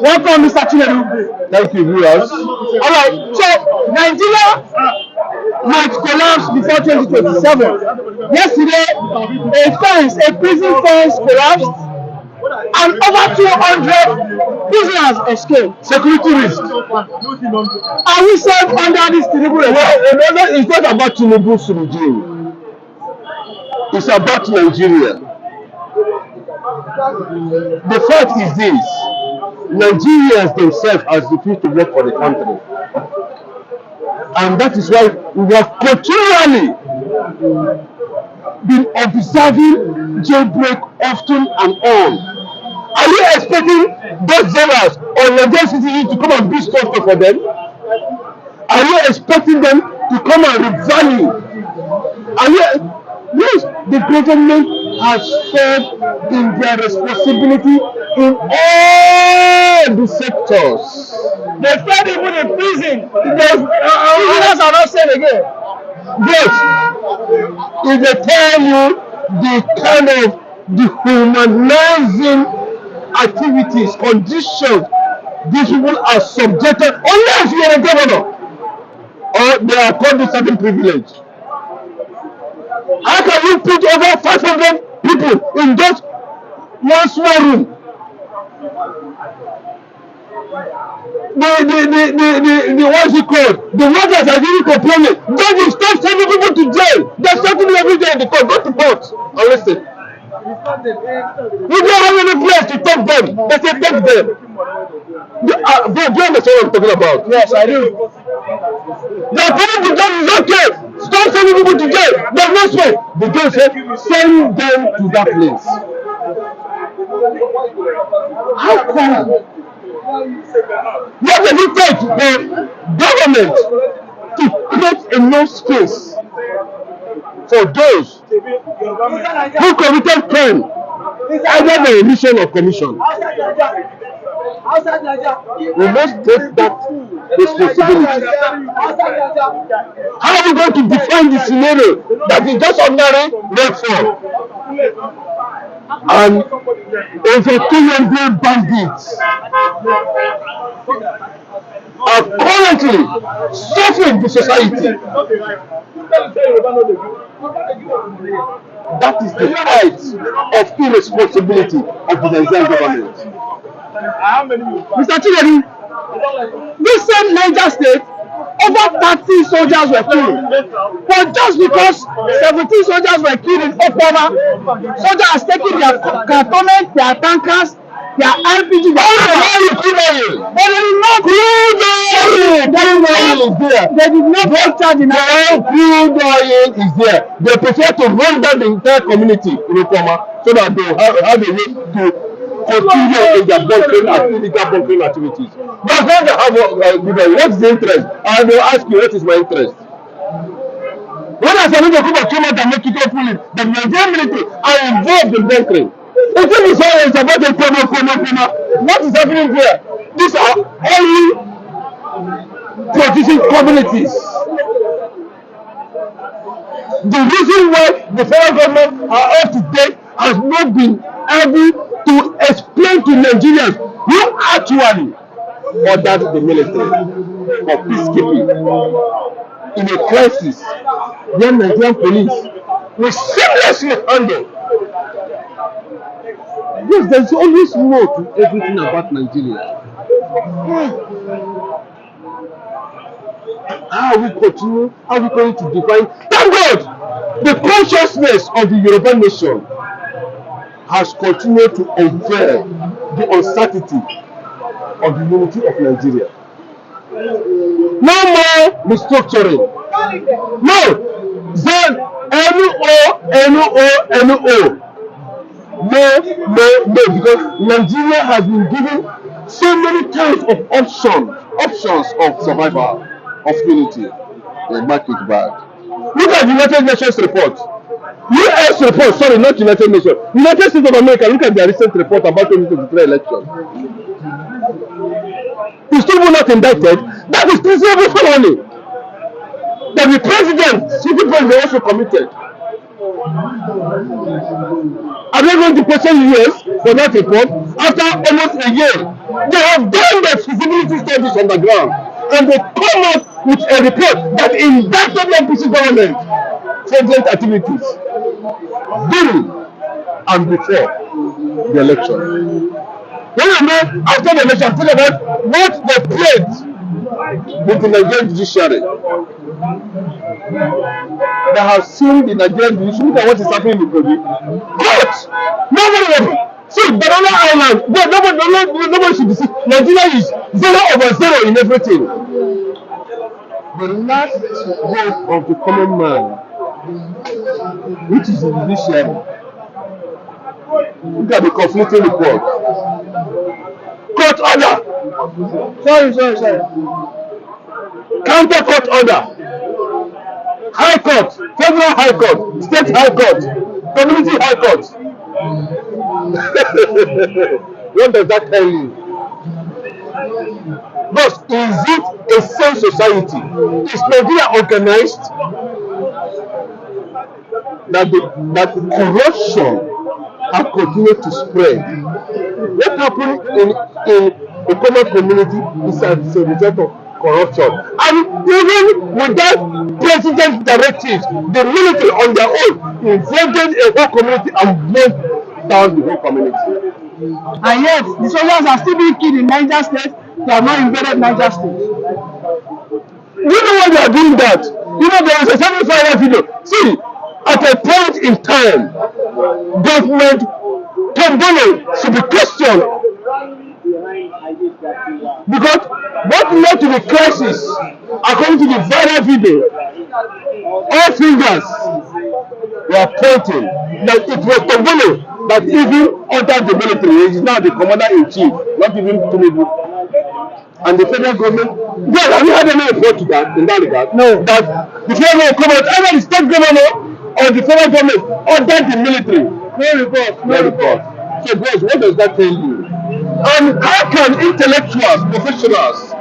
Welcome, Mr. Chinedu. Thank you, viewers. All right, so Nigeria might collapse before 2027. Yesterday, a prison fence collapsed, and over 200 prisoners escaped. Security risk. Are we safe under this Tinubu regime? Well, it's not about Tinubu's regime. It's about Nigeria. The fact is this: Nigerians themselves has refused to work for the country, and that is why we have continually been observing jailbreak often and on. Are you expecting those jailers or Nigerian citizens to come and be structure for them? Are you expecting them to come and revalue? Are you? Yes, the government has failed in their responsibility in all the sectors. They failed even in prison. Prisoners are not safe again. Yes, if they tell you the kind of dehumanizing activities, conditions these people are subjected, unless you are a governor or they are called a certain privilege. How can you put over 500 people in just one small room? The what's it called? The workers are really complaining. Don't you stop sending people to jail? They're sending them every day in the court. Go to court and listen. We don't have any place to take them. They say take them. Do you understand what I'm talking about? Yes, I do. They're telling the judge is okay. Stop sending people to jail. There's no space. The judge said send them to that place. How come? What does it take the government to create enough space for those who committed crime, either by omission or commission? We must take that responsibility. How are we going to define the scenario that is just ordinary rainfall and over 200 bandits are currently suffering the society? That is the height of irresponsibility of the Nigerian government. Mr. Chinedu, this same Niger State, over 30 soldiers were killed. But just because 17 soldiers were killed in Okpoma, soldiers are taking their cantonment, their tankers, their RPG, their But they did not take charge in the crude oil is there. They prefer to run down the entire community in Okpoma so that they have a way to continue in their illegal bunkering activities. But when they have what's the interest? And they'll ask you, what is my interest? When I say to come out and make it openly, the Nigerian military are involved in bunkering. The thing is always about the Okpoma. What is happening here? These are only producing communities. The reason why the federal government are up to date has not been able to explain to Nigerians who actually ordered the military for peacekeeping in a crisis where Nigerian police will seamlessly handle. Yes, there's always more to everything about Nigeria. How are we continue? How are we going to define? Thank God! The consciousness of the Yoruba nation has continued to unveil the uncertainty of the unity of Nigeria. No more restructuring. No! Then NO. No, because Nigeria has been given so many kinds of options of survival, of unity. They mark it bad. Look at the United Nations report. US report, sorry, not United Nations. United States of America, look at their recent report about 2023 election. He's still not indicted. That is treasonable felony. That the president, civil president also committed. Are they going to question years for that report? After almost a year, they have done the feasibility studies on the ground, and they come up with a report that indicted the NPC government fraudulent activities during and before the election. When you know after the election, think about what they played with the Nigerian judiciary. They have seen the Nigerian judiciary. Look at what is happening in Kogi. Court! Nobody. See, Banana Island, nobody should be sick. Nigeria is 0/0 in everything. The last hope of the common man, which is the judiciary. Look at the conflicting report. Court order. Sorry. Counter court order. High court, federal high court, state high court, community high court. What does that tell you? But is it a sane society? Is Nigeria organized? That corruption has continued to spread. What happened in a common community is as a result of corruption. And even without president directives, the military on their own invaded a whole community and broke down the whole community. And yet, the soldiers are still being killed in Niger State. They have not invaded Niger State. You know why they are doing that? You know, there was a 75 video. See, at a point in time, government Tombolo should be questioned. Because what led to the crisis, according to the viral video, all fingers were pointing that it was Tombolo that even ordered the military. He is now the commander-in-chief, not even Tinubu. And the federal government, well, have you had any report to that in that regard? No. That the federal government, either the state government or the federal government ordered the military. No report. So, boys, what does that tell you? And how can intellectuals, professionals,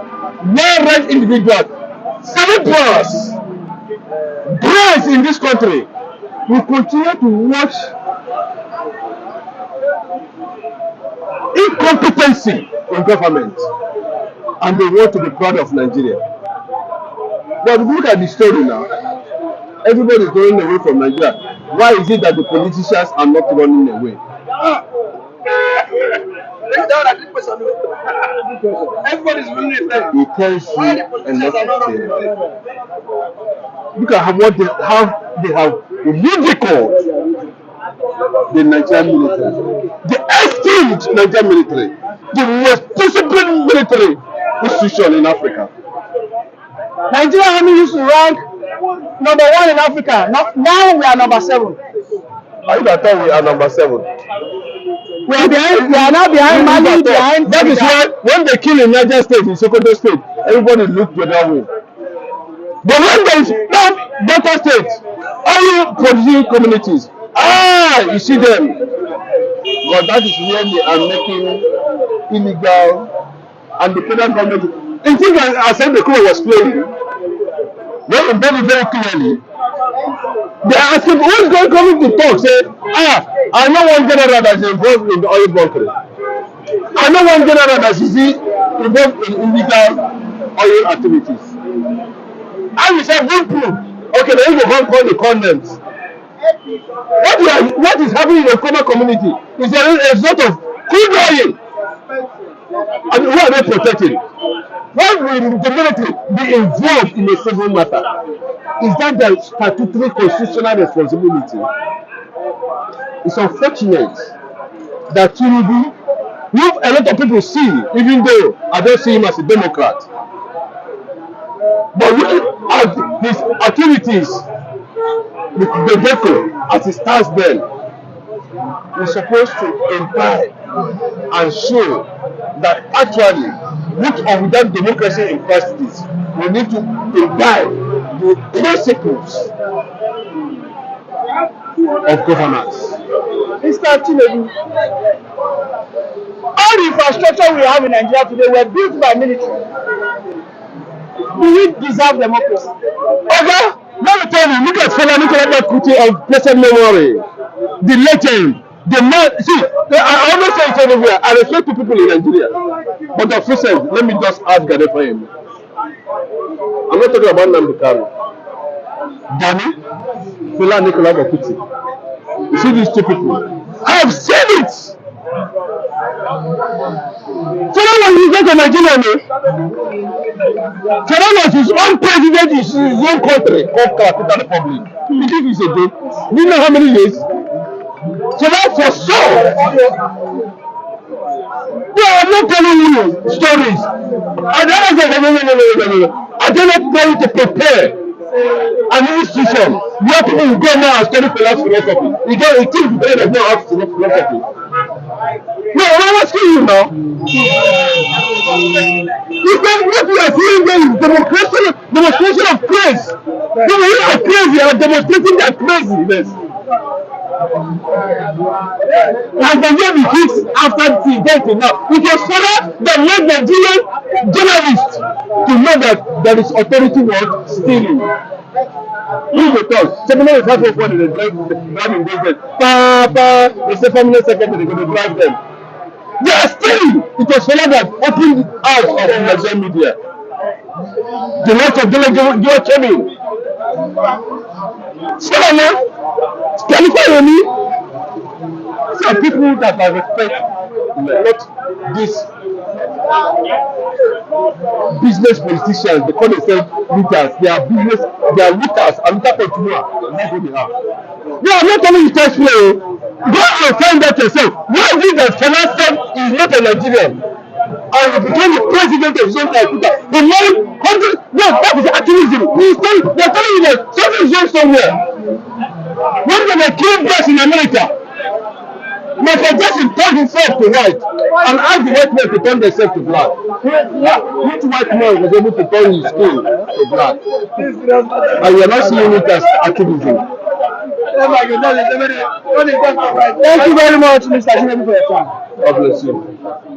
well-read individuals, cerebrals, brains in this country will continue to watch incompetency in government, and they want to be proud of Nigeria? But if you look at the story now, everybody is running away from Nigeria. Why is it that the politicians are not running away? Everybody's running away. It tells you a lot of things. Look at how they have ridiculed the Nigerian military, the esteemed Nigerian military, the most disciplined military institution in Africa. Nigeria Army used to rank number 1 in Africa. Now we are number 7. I thought we are number 7. We are now behind Mali, behind. That is why when they kill in Niger State, in Sokoto State, everybody look the other way. But when there is Delta State, only producing communities, you see them. But that is where they are making illegal, and the federal government. I think I said the crew was playing. Very, very, very clearly. They are asking who is coming to talk. Say, I know one general that is involved in the oil bunkering. I know one general that is involved in illegal oil activities. And we said, good proof. Okay, then you go call the condemns. What is happening in the common community is a result of crude oil. And who are they protecting? Why will the military be involved in a civil matter? Is that their statutory constitutional responsibility? It's unfortunate that Tinubu, who a lot of people see, even though I don't see him as a Democrat, but looking at his activities with the DECO as it stands then, we're supposed to imbibe and show that actually, with or without democracy in practice, we need to imbibe the principles of governance. Mr. Tinubu, all the infrastructure we have in Nigeria today were built by military. Do we deserve democracy? Okay, Let me tell you, look at Fela Nicola Kuti of blessed memory, the legend, the man. See, I always say it everywhere. I respect the people in Nigeria, but of recent, let me just ask Gade for him. I'm not talking about Nnamdi Kanu. Gani, Fela Nicola Kuti. You see these two people. I have seen it. Fela was not a Nigerian. Fela was his own president in his own country called Capital Republic. You think he's a joke? Do you know how many years? Fela for sure. They are not telling you stories. I don't not trying to prepare an institution where people will go now and study Fela's philosophy. You think they don't know how to study philosophy. No, I'm asking you now. Because what we are seeing there is demonstration of praise. People who are crazy are demonstrating their craziness. And the way we fix after the event now, it was Fela that made Nigerian journalists to know that there is authority work stealing. Who will talk? 754 they drive in business. They say family secretary, they're going to drive them. They are stealing. It was Fela that opened out of Nigerian media. The lot of Dele came in. Fela, qualify me. Some people that I respect, not these business politicians, they call themselves leaders. They are leaders and leader continua. That's who they are. No, I'm not telling you to explain. Go and find that yourself. Why is it that Fela is not a Nigerian? And he became the president of his own country. He married hundreds. No, that is activism. They're telling you that something is wrong somewhere. When they kill blacks in America, Michael Jackson turned himself to white and asked the white men to turn themselves to black. Which white man was able to turn his skin to black? And we are not seeing it as activism. Thank you very much, Mr. Chinedu, for your time. God bless you.